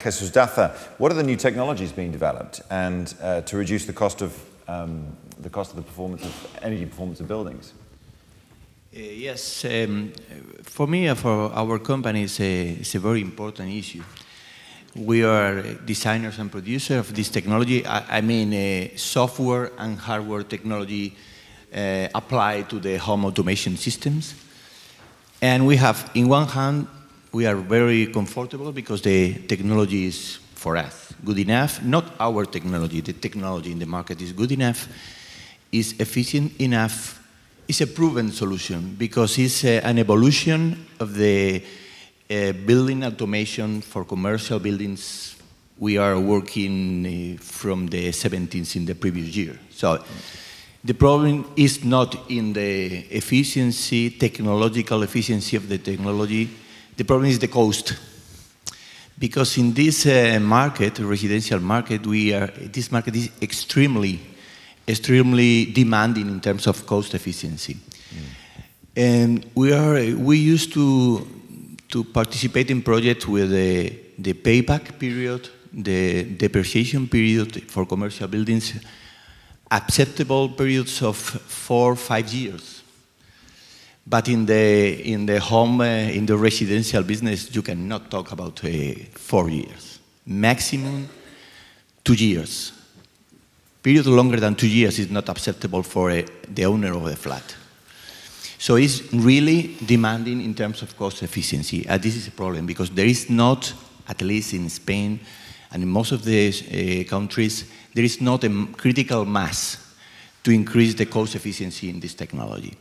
Jesus Daza, what are the new technologies being developed and to reduce the cost of the performance of energy performance of buildings? Yes, for me, for our company, it's a very important issue. We are designers and producers of this technology. I mean, software and hardware technology applied to the home automation systems. And we have, in one hand, we are very comfortable because the technology is, for us, good enough. Not our technology, the technology in the market is good enough, is efficient enough, it's a proven solution because it's an evolution of the building automation for commercial buildings. We are working from the 17th in the previous year. So the problem is not in the efficiency, technological efficiency of the technology. The problem is the cost. Because in this market, residential market, this market is extremely demanding in terms of cost efficiency. And we used to participate in projects with the payback period, the depreciation period for commercial buildings, acceptable periods of 4 or 5 years. But in the home, in the residential business, you cannot talk about 4 years. Maximum 2 years. Period longer than 2 years is not acceptable for the owner of the flat. So it's really demanding in terms of cost efficiency. And this is a problem because there is not, at least in Spain and in most of the countries, there is not a critical mass to increase the cost efficiency in this technology.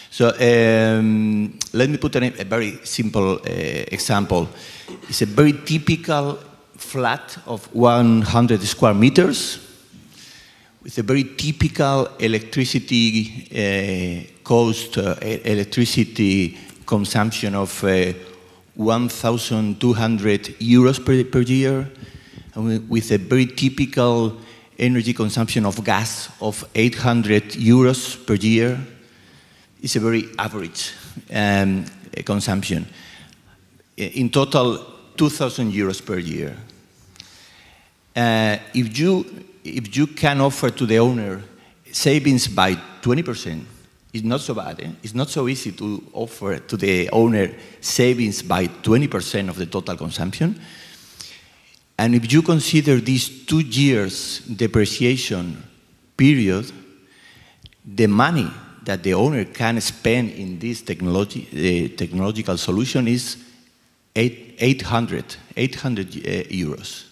So let me put a very simple example. It's a very typical flat of 100 square meters with a very typical electricity electricity consumption of 1,200 euros per year, and with a very typical energy consumption of gas of 800 euros per year. It's a very average consumption. In total, 2,000 euros per year. If you can offer to the owner savings by 20%, it's not so bad. It's not so easy to offer to the owner savings by 20% of the total consumption. And if you consider these 2 years depreciation period, the money that the owner can spend in this technological solution is 800 euros.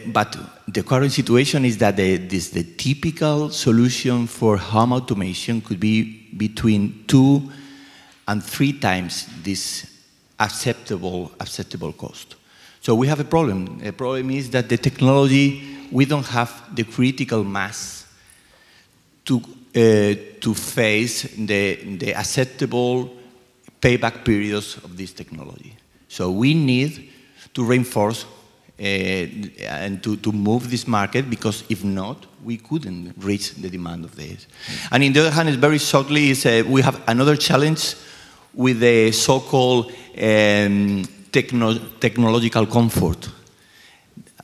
But the current situation is that the typical solution for home automation could be between 2 and 3 times this acceptable cost. So we have a problem. The problem is that the technology, we don't have the critical mass to face the acceptable payback periods of this technology. So we need to reinforce and to move this market, because if not, we couldn't reach the demand of this. And on the other hand, very shortly, we have another challenge with the so-called technological comfort.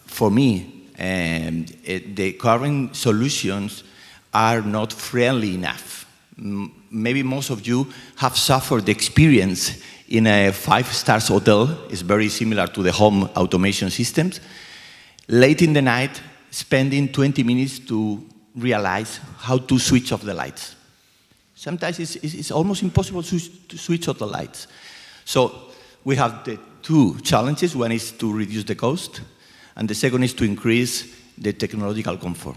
For me, the current solutions are not friendly enough. Maybe most of you have suffered the experience in a 5-star hotel. It's very similar to the home automation systems. Late in the night, spending 20 minutes to realize how to switch off the lights. Sometimes it's almost impossible to switch off the lights. So we have the 2 challenges. One is to reduce the cost, and the second is to increase the technological comfort.